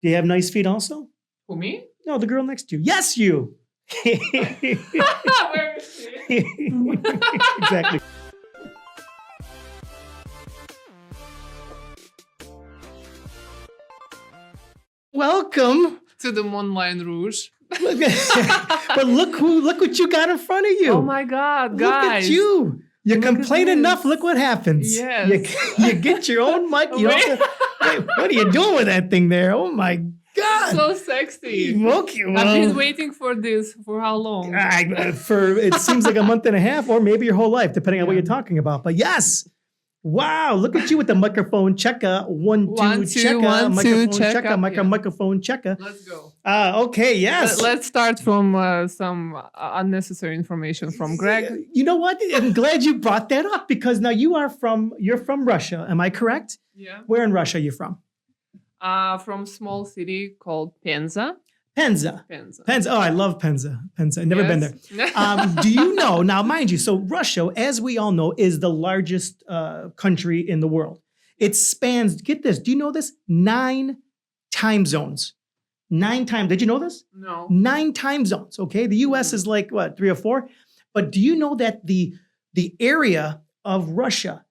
Do you have nice feet also? Who, me? No, the girl next to you. Yes, you. Where is she? Exactly. Welcome. To the Moulin Rouge. But look what you got in front of you. Oh my God, guys. Look at you. You Look complain at enough. this. Look what happens. Yes. You get your own mic. You Wait. also, hey, what are you doing with that thing there? Oh my God. So sexy. Okay, well, I've been waiting for this for how long? for it seems like a month and a half, or maybe your whole life, depending on what Yeah. you're talking about. But yes. Wow, look at you with the microphone checker. One, two, checker. Microphone checker. Microphone checker. Let's go. Okay, yes. Let's start from some unnecessary information from Greg. You know what? I'm glad you brought that up because now you're from Russia. Am I correct? Yeah. Where in Russia are you from? From small city called Penza. Penza. Oh, I love Penza. I've never been there. Yes. Do you know, now mind you, so Russia, as we all know, is the largest country in the world. It spans, get this, do you know this? 9 time zones. 9 times, did you know this? No. 9 time zones, okay? The US is like, what, 3 or 4? But do you know that the area of Russia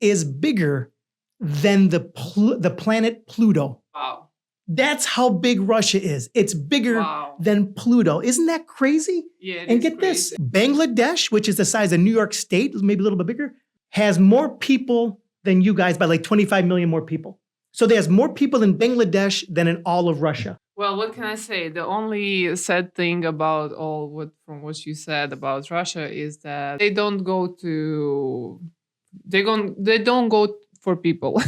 is bigger than the planet Pluto? Wow. That's how big Russia is. It's bigger than Pluto. Isn't that crazy? Yeah. And get this, Bangladesh, which is the size of New York State, maybe a little bit bigger, has more people than you guys by like 25 million more people. So there's more people in Bangladesh than in all of Russia. Well, what can I say? The only sad thing about from what you said about Russia is that they don't go for people.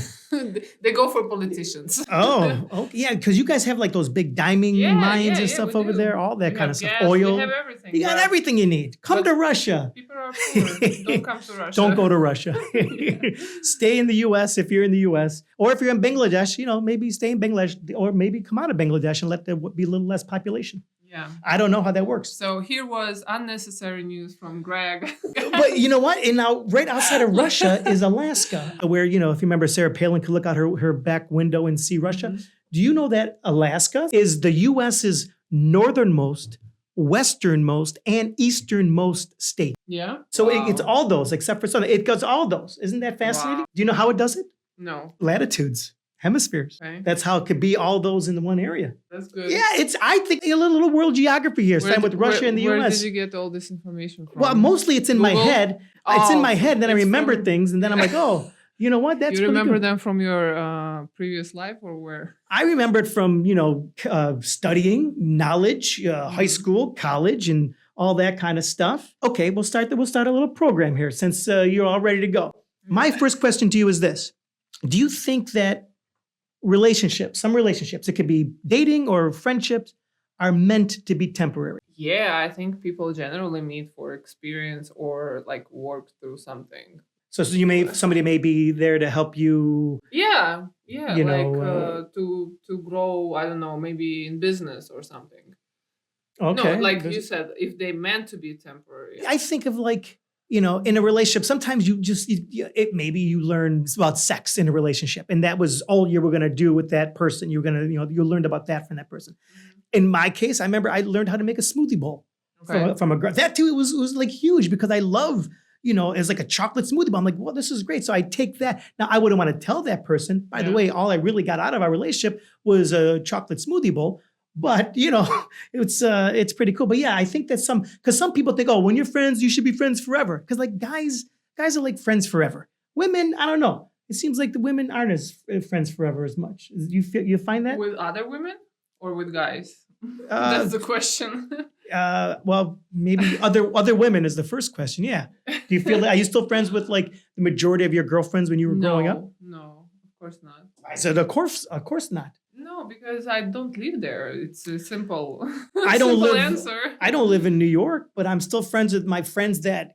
They go for politicians. Oh, okay. Yeah, because you guys have like those big diamond mines and stuff over there, all that kind of stuff. Oil. We have everything. You got everything you need. Come to Russia. People are poor. Don't come to Russia. Don't go to Russia. Stay in the US if you're in the US. Or if you're in Bangladesh, maybe stay in Bangladesh or maybe come out of Bangladesh and let there be a little less population. Yeah. I don't know how that works. So here was unnecessary news from Greg. But you know what? And now right outside of Russia is Alaska, where, if you remember, Sarah Palin could look out her back window and see Russia. Mm-hmm. Do you know that Alaska is the US's northernmost, westernmost, and easternmost state? Yeah. So it's all those except for Southern. It goes all those. Isn't that fascinating? Wow. Do you know how it does it? No. Latitudes. Hemispheres. Okay. That's how it could be all those in the one area. That's good. Yeah, I think a little world geography here. Same with Russia and the US. Where did you get all this information from? Well, mostly it's in Google? my head. It's in my head, then I remember things, and then I'm like, oh, you know what? That's you remember them from your previous life or where? I remember it from, studying, knowledge, high school, college, and all that kind of stuff. Okay, we'll start a little program here since you're all ready to go. My first question to you is this. Do you think that some relationships, it could be dating or friendships, are meant to be temporary? Yeah, I think people generally meet for experience or like work through something. So somebody may be there to help you. Yeah, to grow. I don't know, maybe in business or something. Okay. No, like you said, if they meant to be temporary. I think of like, in a relationship, sometimes maybe you learn about sex in a relationship, and that was all you were going to do with that person. You're going to, you learned about that from that person. Mm-hmm. In my case, I remember I learned how to make a smoothie bowl from a girl. That too, it was like huge because I love, it's like a chocolate smoothie bowl. I'm like, well, this is great. So I take that. Now I wouldn't want to tell that person, by the way, all I really got out of our relationship was a chocolate smoothie bowl. But, it's pretty cool. But yeah, I think that because some people think, oh, when you're friends, you should be friends forever. Because like guys are like friends forever. Women, I don't know. It seems like the women aren't as friends forever as much. You find that? With other women or with guys? That's the question. Well, maybe other women is the first question. Yeah. Do you feel that? Are you still friends with like the majority of your girlfriends when you were growing up? No, of course not. I said, of course not. No, because I don't live there. It's a simple, answer. I don't live in New York, but I'm still friends with my friends that,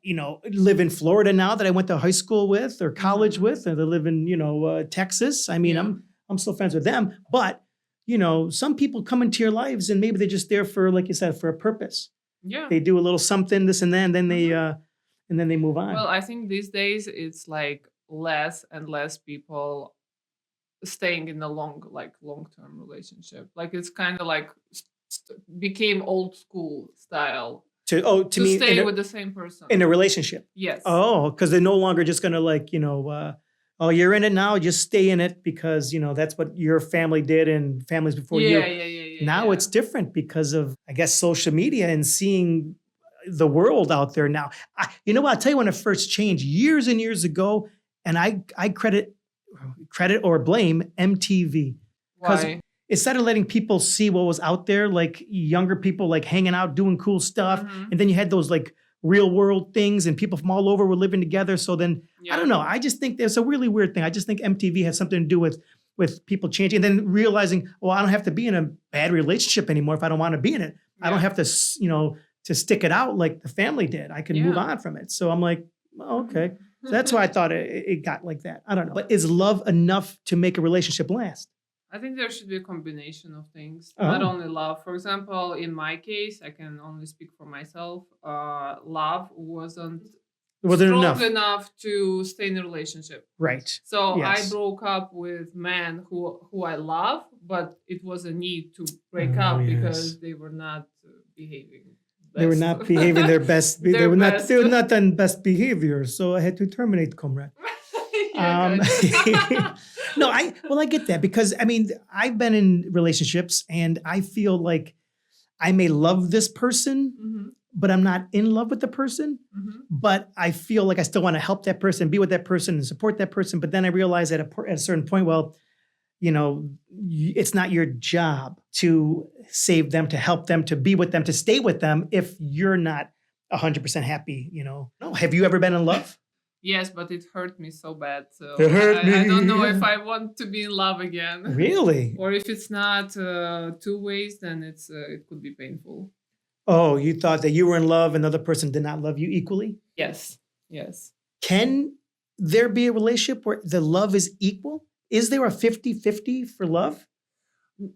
live in Florida now that I went to high school with or college with, and they live in, Texas. I mean, I'm still friends with them, but, some people come into your lives and maybe they're just there for, like you said, for a purpose. Yeah. They do a little something, this and that, and then they move on. Well, I think these days it's like less and less people staying in a long-term relationship. Like it's kind of like became old school style To me, stay with the same person. in a relationship. Yes. Oh, because they're no longer just going to oh, you're in it now, just stay in it because, that's what your family did and families before you. Yeah. Now it's different because of, I guess, social media and seeing the world out there now. You know what? I'll tell you when it first changed years and years ago, and I credit or blame MTV. Because Why? it started letting people see what was out there, like younger people like hanging out, doing cool stuff. Mhm. And then you had those like real world things and people from all over were living together. So then, I don't know. I just think there's a really weird thing. I just think MTV has something to do with people changing and then realizing, well, I don't have to be in a bad relationship anymore if I don't want to be in it. I don't have to, to stick it out like the family did. I can move on from it. So I'm like, well, okay. So that's why I thought it got like that. I don't know. But is love enough to make a relationship last? I think there should be a combination of things, Oh. not only love. For example, in my case, I can only speak for myself. Love wasn't strong enough to stay in a relationship. Right. So Yes. I broke up with men who I love, but it was a need to break up because they were not behaving. They were not behaving their best. They were not on best behavior. So I had to terminate, comrade. No, I get that because I've been in relationships and I feel like I may love this person, but I'm not in love with the person. But I feel like I still want to help that person, be with that person and support that person. But then I realize at a certain point, well, it's not your job to save them, to help them, to be with them, to stay with them if you're not 100% happy, No, have you ever been in love? Yes, but it hurt me so bad. So It hurt me. I don't know if I want to be in love again. Really? Or if it's not 2 ways, then it could be painful. Oh, you thought that you were in love and the other person did not love you equally? Yes. Can there be a relationship where the love is equal? Is there a 50-50 for love?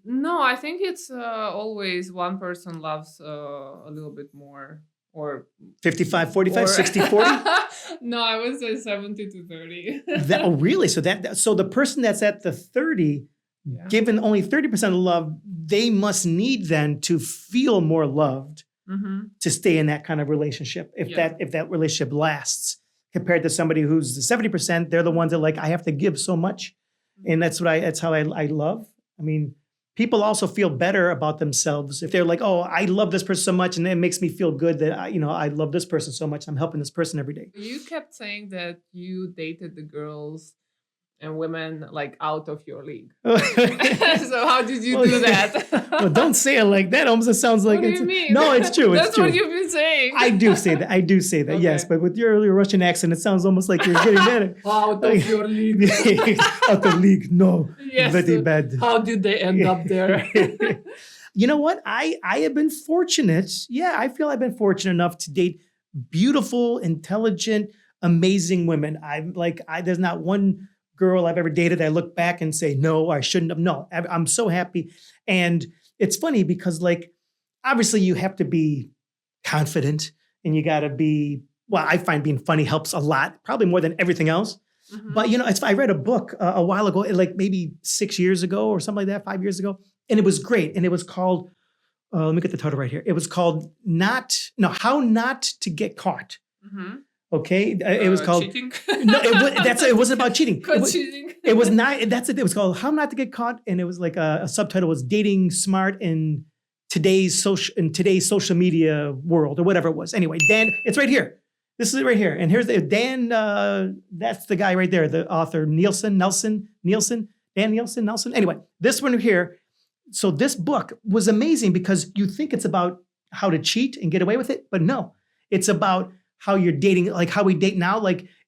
No, I think it's always one person loves a little bit more. Or 55, 45, 60, 40? No, I would say 70 to 30. Really? So the person that's at the 30, given only 30% of love, they must need then to feel more loved to stay in that kind of relationship. If that relationship lasts, compared to somebody who's the 70%, they're the ones that I have to give so much. And that's how I love. People also feel better about themselves if they're like, oh, I love this person so much, and it makes me feel good that I love this person so much. I'm helping this person every day. You kept saying that you dated the girls and women out of your league. So how did you do that? Well, don't say it like that. Almost sounds like what do you mean? No, it's true. That's true. What you've been saying. I do say that. Okay. Yes, but with your Russian accent, it sounds almost like you're getting mad. Out of your league. Out of league, no. Yes. Very bad. How did they end up there? You know what? I have been fortunate. Yeah, I feel I've been fortunate enough to date beautiful, intelligent, amazing women. There's not one girl I've ever dated that I look back and say, no, I shouldn't have. No, I'm so happy. And it's funny because obviously you have to be confident and you got to be, I find being funny helps a lot, probably more than everything else. But I read a book a while ago, maybe 6 years ago or something like that, 5 years ago. And it was great. And it was called, let me get the title right here. It was called How Not to Get Caught. Okay, it was called cheating. No, it wasn't about cheating. Cheating. It was not. That's it. It was called How Not to Get Caught, and it was a subtitle was Dating Smart in today's social media world or whatever it was. Anyway, Dan, it's right here. This is it right here, and here's Dan. That's the guy right there, the author Dan Nielsen. Anyway, this one here. So this book was amazing because you think it's about how to cheat and get away with it, but no, it's about how you're dating, how we date now.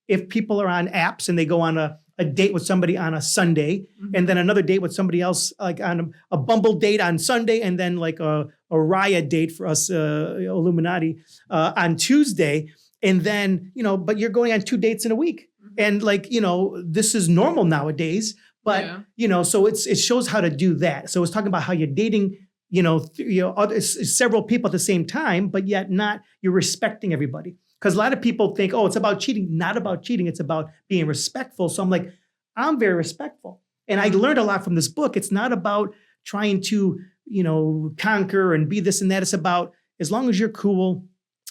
If people are on apps and they go on a date with somebody on a Sunday and then another date with somebody else, on a Bumble date on Sunday and then a Raya date for us Illuminati on Tuesday. And then, but you're going on 2 dates in a week. And this is normal nowadays, but, so it shows how to do that. So it's talking about how you're dating, several people at the same time, but yet you're respecting everybody. Because a lot of people think, oh, it's about cheating. Not about cheating. It's about being respectful. So I'm very respectful. And I learned a lot from this book. It's not about trying to, conquer and be this and that. It's about, as long as you're cool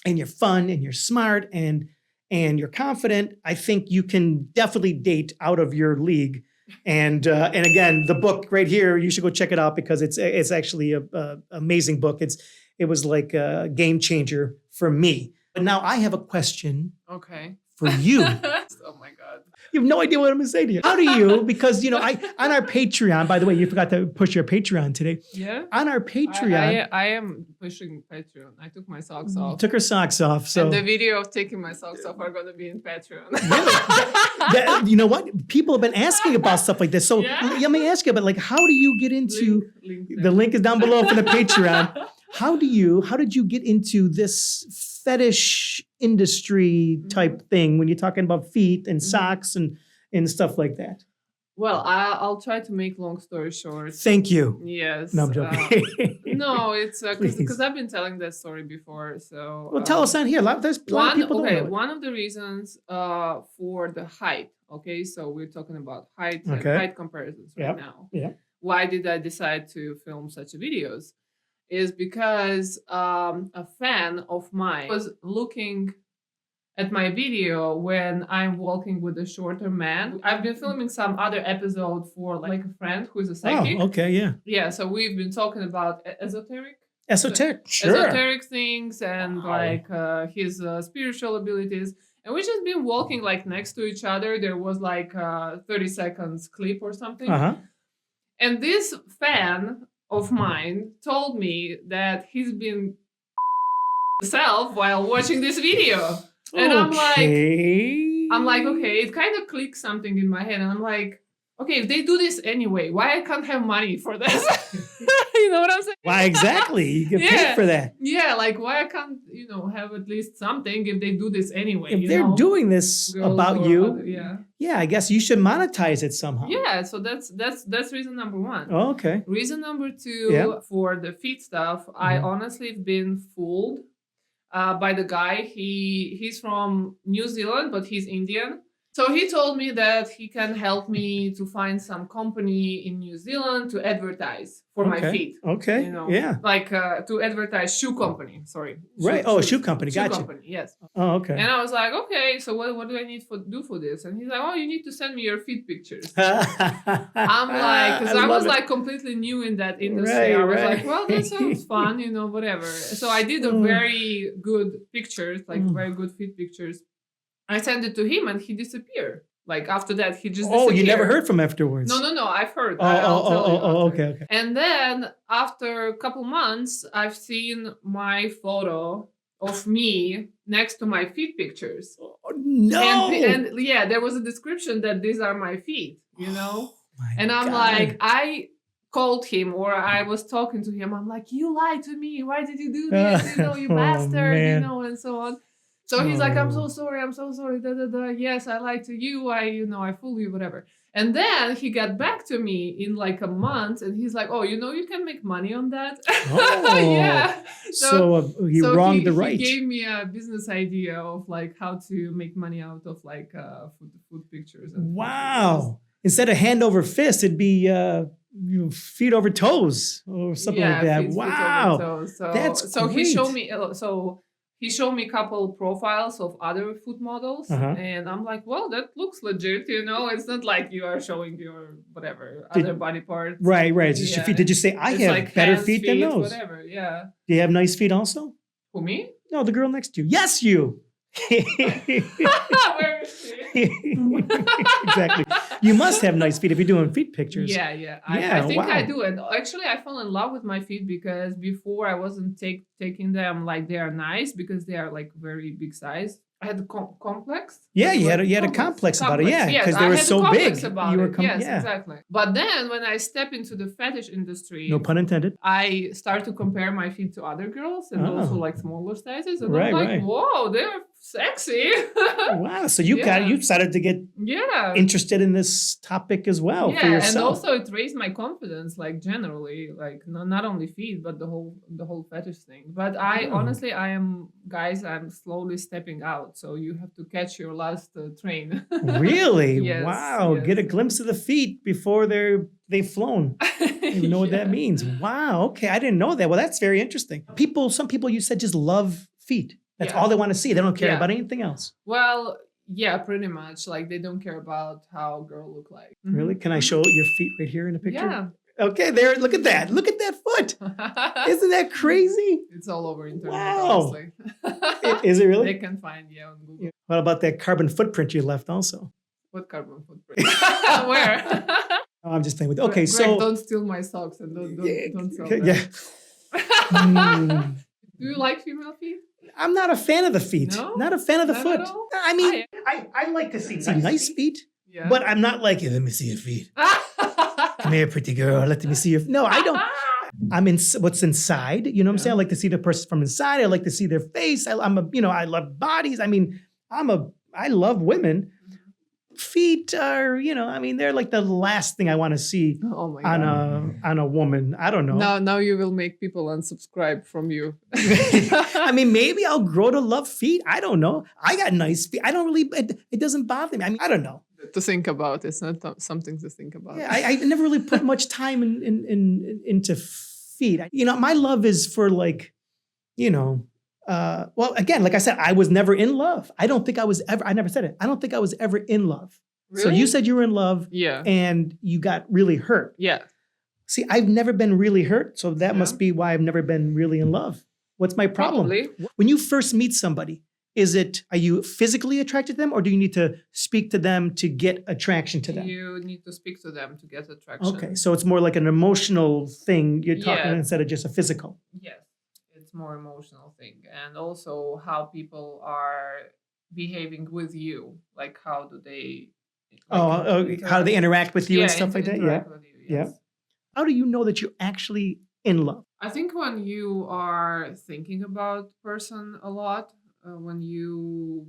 and you're fun and you're smart and you're confident, I think you can definitely date out of your league. And again, the book right here, you should go check it out because it's actually a amazing book. It was like a game changer for me. But now I have a question. Okay. For you. Oh my God. You have no idea what I'm gonna say to you. How do you? Because I on our Patreon, by the way, you forgot to push your Patreon today. Yeah. On our Patreon. I am pushing Patreon. I took my socks off. Took her socks off. So and the video of taking my socks off are gonna be in Patreon. Really? You know what? People have been asking about stuff like this. So let me ask you about how do you get into the link is down below for the Patreon. How did you get into this fetish industry type thing when you're talking about feet and socks and stuff like that? Well, I'll try to make long story short. Thank you. Yes. No, I'm joking. No, it's because I've been telling that story before. So well, tell us on here. There's a lot of people don't know it. One of the reasons for the height. Okay, so we're talking about height and height comparisons right now. Yeah. Why did I decide to film such videos? Is because a fan of mine was looking at my video when I'm walking with a shorter man. I've been filming some other episode for like a friend who is a psychic. Oh, okay, yeah. Yeah, so we've been talking about esoteric things and his spiritual abilities. And we just been walking like next to each other. There was like a 30 seconds clip or something. And this fan of mine told me that he's been himself while watching this video. And I'm like, okay, it kind of clicks something in my head. And I'm like, okay, if they do this anyway, why I can't have money for this? You know what I'm saying? Why exactly? You get paid for that. Yeah, like why I can't, have at least something if they do this anyway. If they're doing this about you, I guess you should monetize it somehow. Yeah, so that's reason number one. Oh, okay. Reason number two, for the feet stuff, I honestly have been fooled by the guy. He's from New Zealand, but he's Indian. So he told me that he can help me to find some company in New Zealand to advertise for my feet. Okay. Like to advertise shoe company. Sorry. Right. Shoe company. Gotcha. Shoe company. Yes. Oh, okay. And I was like, okay, so what do I need to do for this? And he's like, oh, you need to send me your feet pictures. I'm like, because I was like completely new in that industry. I was like, well, that sounds fun, whatever. So I did a very good pictures, like very good feet pictures. I sent it to him and he disappeared. Like after that, he just disappeared. Oh, you never heard from afterwards? No, I've heard. Okay. And then after a couple months, I've seen my photo of me next to my feet pictures. Oh, no! And there was a description that these are my feet, And I'm like, I called him or I was talking to him. I'm like, you lied to me. Why did you do this? You bastard, and so on. So he's like, I'm so sorry. Da, da, da. Yes, I lied to you. I fooled you, whatever. And then he got back to me in like a month and he's like, oh, you can make money on that. Oh, yeah. So he wronged the right. He gave me a business idea of like how to make money out of like food pictures. And wow. Instead of hand over fist, it'd be feet over toes or something like that. Wow. Feet over toes. That's so great. He showed me a couple profiles of other food models, and I'm like, well, that looks legit, It's not like you are showing your other body parts. Right. It's just your feet. Did you say I have like better feet than those? Whatever, yeah. Do you have nice feet also? Who, me? No, the girl next to you. Yes, you. Where is she? Exactly. You must have nice feet if you're doing feet pictures. Yeah. I think I do. And actually, I fell in love with my feet because before I wasn't taking them like they are nice because they are like very big size. I had a complex. Yeah, you had a complex about it. Yeah, because they were so big. Exactly. But then when I step into the fetish industry, no pun intended, I start to compare my feet to other girls and also like smaller sizes, and I'm like, whoa, their sexy. Wow. So you started to get interested in this topic as well for yourself. And also it raised my confidence, like generally, like not only feet, but the whole fetish thing. But honestly, I'm slowly stepping out. So you have to catch your last train. Really? Yes, Wow. yes. Get a glimpse of the feet before they've flown. I don't even know what that means. Wow. Okay. I didn't know that. Well, that's very interesting. Some people you said just love feet. That's all they want to see. They don't care about anything else. Well, yeah, pretty much. Like they don't care about how a girl look like. Really? Can I show your feet right here in the picture? Yeah. Okay, there. Look at that. Look at that foot. Isn't that crazy? It's all over internet, Wow. honestly. Is it really? They can find on Google. What about that carbon footprint you left also? What carbon footprint? Where? Oh, I'm just playing with. Okay, Greg, so don't steal my socks and don't sell them. Yeah. Do you like female feet? I'm not a fan of the feet. No? Not a fan of the Not foot. at all? I mean, I like to see nice feet, Yeah. but I'm not like, let me see your feet. Come here, pretty girl. Let me see your. No, I don't. I'm in what's inside. You know what I'm saying? I like to see the person from inside. I like to see their face. I love bodies. I mean, I love women. Feet are, they're like the last thing I want to see on a woman. I don't know. Now you will make people unsubscribe from you. I mean, maybe I'll grow to love feet. I don't know. I got nice feet. I don't really, it doesn't bother me. I mean, I don't know. To think about. It's not something to think about. Yeah, I never really put much time into feet. My love is for like, well, again, like I said, I was never in love. I never said it. I don't think I was ever in love. Really? So you said you were in love and you got really hurt. Yeah. See, I've never been really hurt. So that must be why I've never been really in love. What's my problem? Probably. When you first meet somebody, are you physically attracted to them or do you need to speak to them to get attraction to them? You need to speak to them to get attraction. Okay. So it's more like an emotional thing you're talking instead of just a physical. Yes. It's more emotional thing. And also how people are behaving with you. Like how do they how do they interact with you and stuff like that? Yeah. With you, yes. How do you know that you're actually in love? I think when you are thinking about person a lot, when you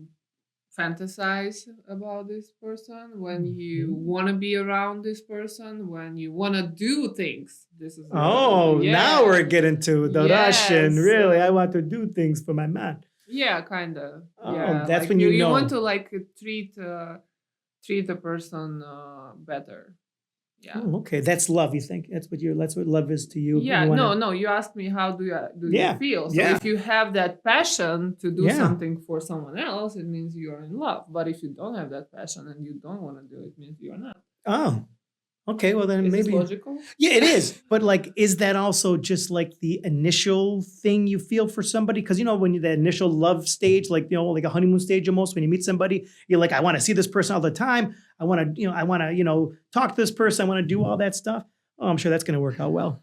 fantasize about this person, when you want to be around this person, when you want to do things. Now we're getting to the Russian. Really, I want to do things for my man. Yeah, kind of. Oh, yeah, that's like when you know. You want to like treat the person better. Yeah. Oh, okay, that's love. You think that's what love is to you? Yeah. No. You asked me how do you feel? So if you have that passion to do something for someone else, it means you are in love. But if you don't have that passion and you don't want to do it, it means you are not. Oh. Okay, well then is maybe this logical. Yeah, it is. But like, is that also just like the initial thing you feel for somebody? Because when you're the initial love stage, like like a honeymoon stage almost, when you meet somebody, you're like, I want to see this person all the time. I want to, talk to this person. I want to do all that stuff. Oh, I'm sure that's going to work out well.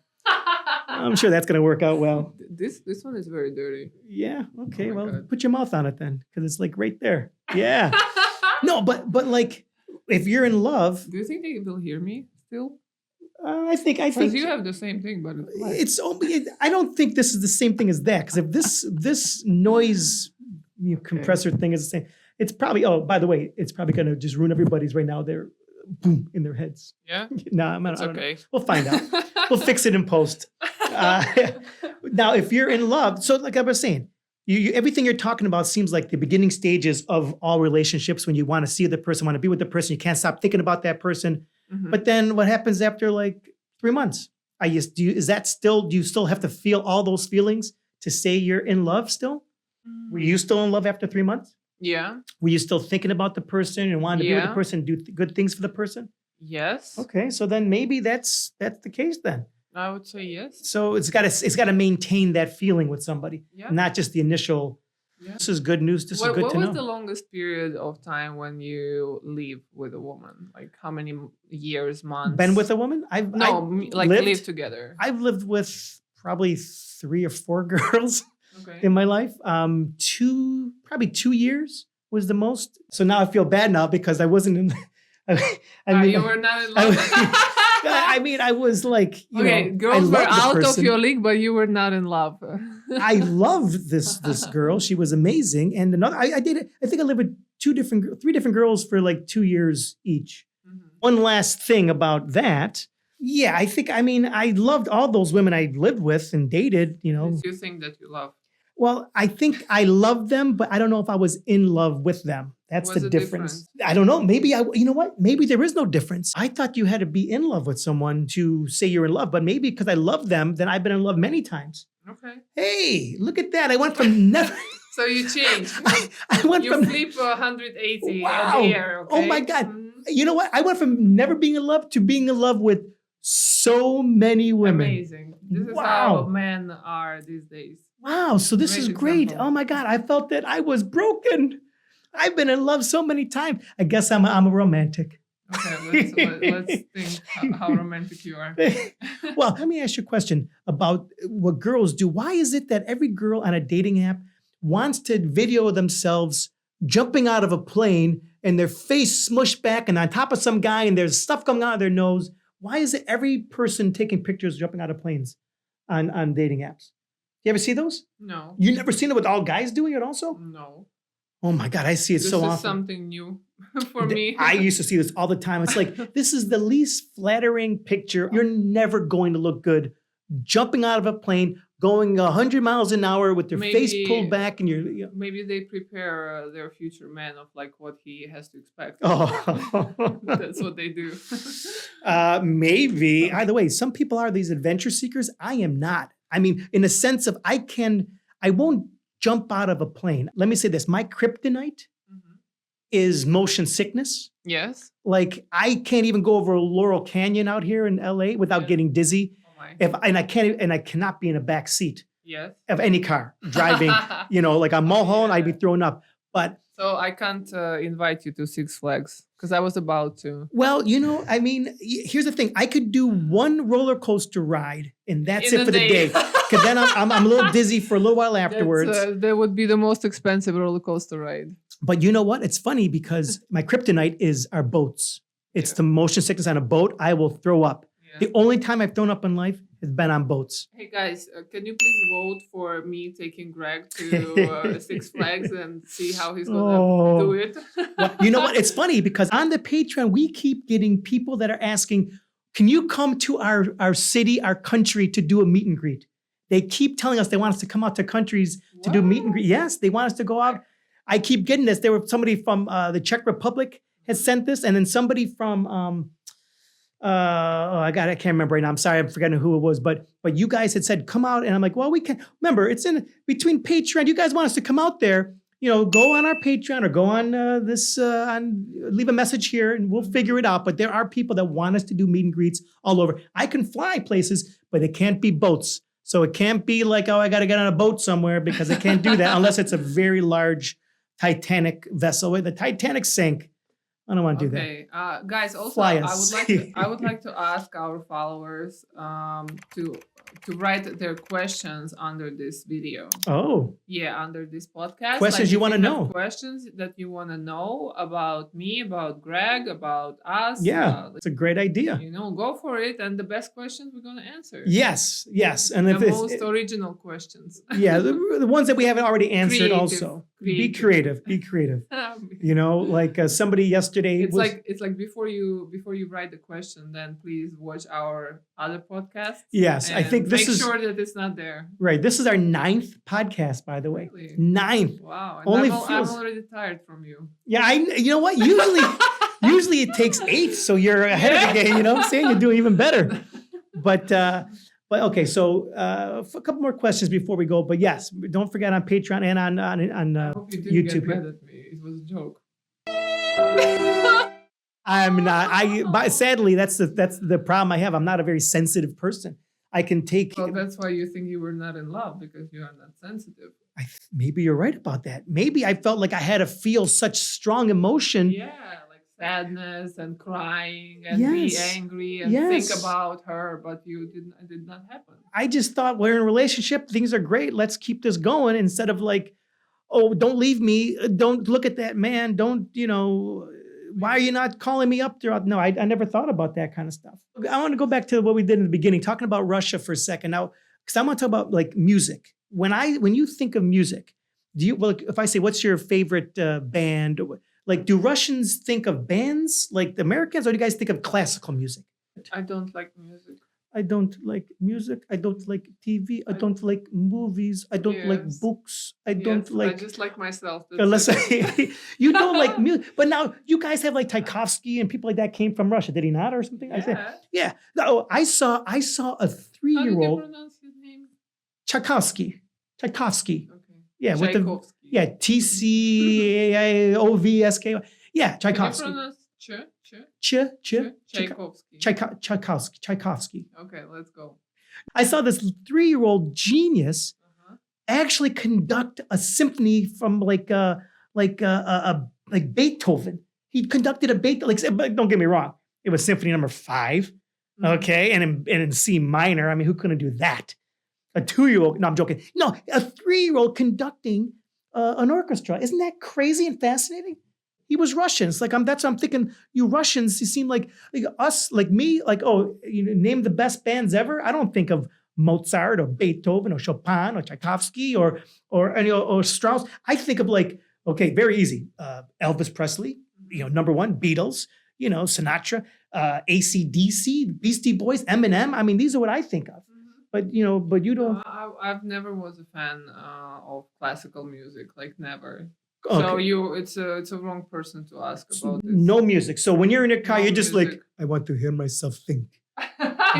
This one is very dirty. Yeah. Okay. God. Put your mouth on it then, because it's like right there. Yeah. No, but like, if you're in love, do you think they will hear me still? I think because you have the same thing, but it's only. I don't think this is the same thing as that. Because if this noise compressor thing is the same, it's probably. Oh, by the way, it's probably going to just ruin everybody's right now. They're boom in their heads. Yeah. No, I don't okay. know. We'll find out. We'll fix it in post. Now, if you're in love, so like I was saying. Everything you're talking about seems like the beginning stages of all relationships when you want to see the person, want to be with the person. You can't stop thinking about that person. Mm-hmm. But then what happens after like 3 months? Do you still have to feel all those feelings to say you're in love still? Mm-hmm. Were you still in love after 3 months? Yeah. Were you still thinking about the person and wanting to be with the person, do good things for the person? Yes. Okay. So then maybe that's the case then. I would say yes. So it's got to maintain that feeling with somebody, not just the initial. Yeah. This is good news. This is good to know. What was the longest period of time when you live with a woman? Like how many years, months? Been with a woman? Live together. I've lived with probably 3 or 4 girls in my life. Probably 2 years was the most. So now I feel bad now because I wasn't in. You were not in love. I mean, I was like, Okay, I girls were loved the out of person. your league, but you were not in love. I loved this girl. She was amazing. And another, I did. I think I lived with three different girls for like 2 years each. Mhm. One last thing about that. Yeah, I loved all those women I lived with and dated, Did you think that you love? Well, I think I loved them, but I don't know if I was in love with them. That's What's the the difference. I don't know. Maybe you know what? Maybe there is no difference. I thought you had to be in love with someone to say you're in love, but maybe because I love them, then I've been in love many times. Okay. Hey, look at that. I went from never. So you changed. I went You from. flip 180 Wow. in the air. Okay? Oh my God. Mhm. You know what? I went from never being in love to being in love with so many women. Amazing. This is Wow. how men are these days. Wow. So this Great is great. example. Oh my God. I felt that I was broken. I've been in love so many times. I guess I'm a romantic. Okay, let's think how romantic you are. Well, let me ask you a question about what girls do. Why is it that every girl on a dating app wants to video themselves jumping out of a plane and their face smushed back and on top of some guy and there's stuff coming out of their nose? Why is it every person taking pictures jumping out of planes on dating apps? You ever see those? No. You never seen it with all guys doing it also? No. Oh my God, I see it This so is often. something new for me. I used to see this all the time. It's like, this is the least flattering picture. You're never going to look good jumping out of a plane, going 100 miles an hour with your face pulled back and you're. Maybe they prepare their future man of like what he has to expect. Oh. That's what they do. Maybe. Either way, some people are these adventure seekers. I am not. I mean, in a sense of I won't jump out of a plane. Let me say this. My kryptonite Mhm. is motion sickness. Yes. Like I can't even go over Laurel Canyon out here in LA without Yeah. getting dizzy. Oh my. I cannot be in a back seat Yes. of any car driving, like on Mulholland, I'd be thrown up. But So I can't invite you to Six Flags because I was about to. well, here's the thing. I could do one roller coaster ride and that's In it a for the day. Because then I'm a little dizzy for a little while afterwards. That would be the most expensive roller coaster ride. But you know what? It's funny because my kryptonite is our boats. It's the motion sickness on a boat. I will throw up. Yeah. The only time I've thrown up in life has been on boats. Hey guys, can you please vote for me taking Greg to Six Flags and see how he's gonna do it? Well, you know what? It's funny because on the Patreon, we keep getting people that are asking, can you come to our city, our country to do a meet and greet? They keep telling us they want us to come out to countries to do meet and greet. Yes, they want us to go out. I keep getting this. There was somebody from the Czech Republic has sent this, and then somebody from I can't remember right now. I'm sorry, I'm forgetting who it was, but you guys had said come out, and I'm like, well, we can. Remember, it's in between Patreon. You guys want us to come out there? Go on our Patreon or go on leave a message here, and we'll figure it out. But there are people that want us to do meet and greets all over. I can fly places, but it can't be boats. So it can't be like, oh, I got to get on a boat somewhere because I can't do that unless it's a very large Titanic vessel. The Titanic sank. I don't want to do that. Okay, guys. Also, Fly I us. would like to ask our followers to write their questions under this video. Oh, Yeah, under this podcast. Questions you if wanna have know. Questions that you want to know about me, about Greg, about us. yeah, it's a great idea. Go for it. And the best questions we're going to answer. Yes, and The if it's most original questions. yeah, the ones that we haven't already answered Creative, also. Be creative. creative. Like somebody yesterday It's was like before you write the question, then please watch our other podcast. yes, I think this make is sure that it's not there. right. This is our 9th podcast, by the way. Really? 9th. Wow. And Only I'm feels- already tired from you. Yeah, you know what? Usually it takes 8, so you're ahead of the game. You know what I'm saying? You're doing even better. But okay, so a couple more questions before we go. But yes, don't forget on Patreon and on I hope you didn't YouTube. get mad at me. It was a joke. I'm not. But sadly, that's the problem I have. I'm not a very sensitive person. I can take. Well, that's why you think you were not in love, because you are not sensitive. Maybe you're right about that. Maybe I felt like I had to feel such strong emotion. Yeah, like sadness and crying and be Yes. angry and Yes. think about her, but it did not happen. I just thought we're in a relationship. Things are great. Let's keep this going instead of like, oh, don't leave me. Don't look at that man. Don't, Why are you not calling me up there? No, I never thought about that kind of stuff. I want to go back to what we did in the beginning, talking about Russia for a second now, because I want to talk about like music. When you think of music, if I say, what's your favorite band? Like, do Russians think of bands like the Americans, or do you guys think of classical music? I don't like music. I don't like music. I don't like TV. I don't like movies. I don't like books. I don't like. I just like myself. Unless you don't like music, but now you guys have like Tchaikovsky and people like that came from Russia. Did he not, or something? Yeah. No, I saw a 3-year-old. How do you pronounce his name? Tchaikovsky. Okay. Yeah, with Tchaikovsky. TCOVSK. Yeah, Tchaikovsky. Can you pronounce Tchaikovsky. Okay, let's go. I saw this 3-year-old genius actually conduct a symphony from like Beethoven. He conducted a Beethoven. Like, don't get me wrong, it was Symphony Number 5, okay, and in C minor. I mean, who couldn't do that? A 2-year-old. No, I'm joking. No, a 3-year-old conducting an orchestra. Isn't that crazy and fascinating? He was Russian. It's like that's what I'm thinking. You Russians, you seem like us, like me. Like, name the best bands ever. I don't think of Mozart or Beethoven or Chopin or Tchaikovsky or Strauss. I think of very easy. Elvis Presley, number 1. Beatles, Sinatra, AC/DC, Beastie Boys, Eminem. I mean, these are what I think of. But you don't. I've never was a fan of classical music. Like, never. Okay. So it's a wrong person to ask about this. No music. So when you're in a car, you're just music. like, I want to hear myself think.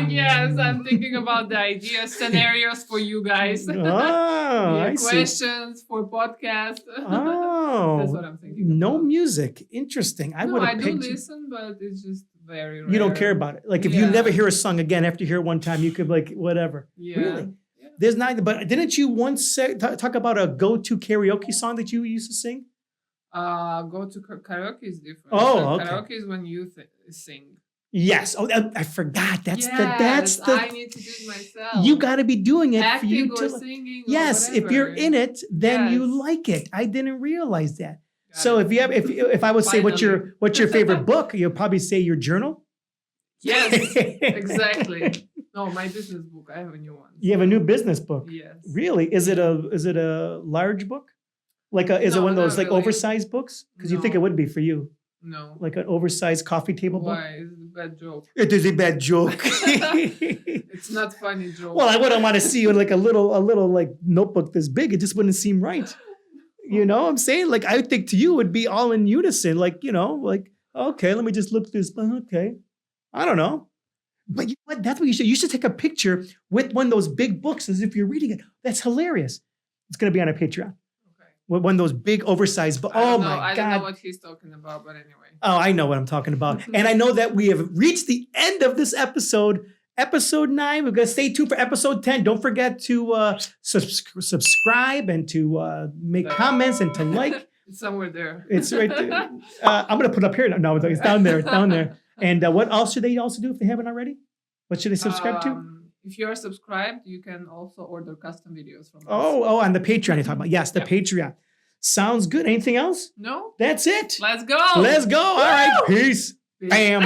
Yes, I'm thinking about the idea scenarios for you guys. I see. Questions for podcast. Oh, That's what I'm thinking. No music. Interesting. I do listen, but it's just very rare. You don't care about it. Like, if you never hear a song again after you hear it one time, you could whatever. Yeah. Really? Yeah. There's not. But didn't you once talk about a go-to karaoke song that you used to sing? Go to karaoke is different. Oh, okay. Karaoke is when you sing. Yes. Oh, I forgot. That's the. I need to do it myself. You got to be doing it acting for you or to. Singing. Yes, or if you're in it, then you like it. I didn't realize that. So if I would say what's your favorite book, you'll probably say your journal. Yes, exactly. No, my business book. I have a new one. You have a new business book. Yes. Really? Is it a large book? Is it one of those really. Oversized books? Because you think it would be for you. No. Like an oversized coffee table book? Why? It's a bad joke. It is a bad joke. It's not funny joke. Well, I wouldn't want to see you in a little notebook this big. It just wouldn't seem right. You know what I'm saying? I think to you it would be all in unison. Okay, let me just look through this. Okay. I don't know. But you know what? That's what you should. You should take a picture with one of those big books as if you're reading it. That's hilarious. It's going to be on our Patreon. Okay. With one of those big oversized books. Oh, my God. I don't know what he's talking about, but anyway. Oh, I know what I'm talking about. And I know that we have reached the end of this episode. Episode 9. We're going to stay tuned for episode 10. Don't forget to subscribe and to make comments and to like. It's somewhere there. It's right there. I'm going to put it up here. No, it's down there. It's down there. And what else should they also do if they haven't already? What should they subscribe to? If you are subscribed, you can also order custom videos from us. Oh, on the Patreon you're talking about. Yes, the Patreon. Sounds good. Anything else? No. That's it. Let's go. All right. Peace. Bam.